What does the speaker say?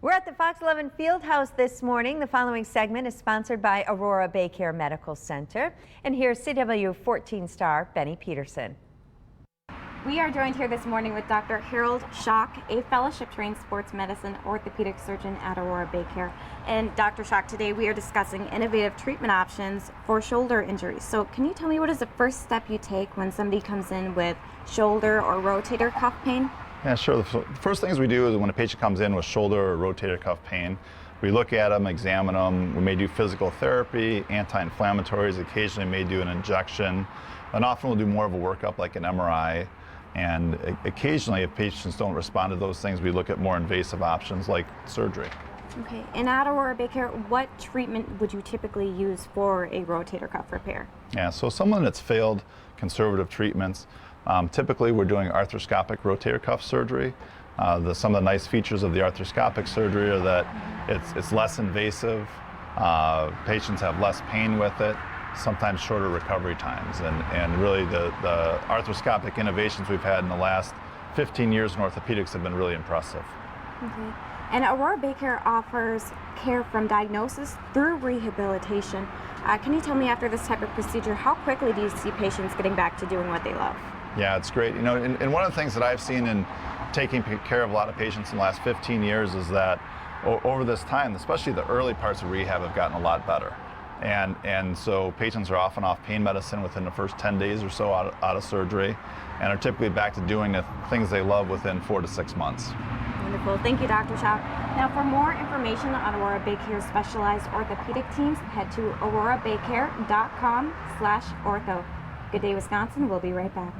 We're at the Fox 11 Fieldhouse this morning. The following segment is sponsored by Aurora BayCare Medical Center. And here's CW 14 star Benny Peterson. We are joined here this morning with Dr. Harold Schock, a fellowship-trained sports medicine orthopedic surgeon at Aurora BayCare. And Dr. Schock, today we are discussing innovative treatment options for shoulder injuries. So can you tell me what is the first step you take when somebody comes in with shoulder or rotator cuff pain? Yeah, sure. The first things we do is when a patient comes in with shoulder or rotator cuff pain, we look at them, examine them. We may do physical therapy, anti-inflammatories, occasionally may do an injection, and often we'll do more of a workup like an MRI. And occasionally, if patients don't respond to those things, we look at more invasive options like surgery. Okay, and at Aurora BayCare, what treatment would you typically use for a rotator cuff repair? Yeah, so someone that's failed conservative treatments, typically we're doing arthroscopic rotator cuff surgery. Some of the nice features of the arthroscopic surgery are that it's less invasive, patients have less pain with it, sometimes shorter recovery times, and really the arthroscopic innovations we've had in the last 15 years in orthopedics have been really impressive. Okay. And Aurora BayCare offers care from diagnosis through rehabilitation. Can you tell me, after this type of procedure, how quickly do you see patients getting back to doing what they love? Yeah, it's great. You know, and one of the things that I've seen in taking care of a lot of patients in the last 15 years is that over this time, especially the early parts of rehab have gotten a lot better. And so patients are often off pain medicine within the first 10 days or so out of surgery, and are typically back to doing the things they love within 4 to 6 months. Wonderful. Thank you, Dr. Schock. Now, for more information on Aurora BayCare's specialized orthopedic teams, head to aurorabaycare.com/ortho. Good day, Wisconsin. We'll be right back.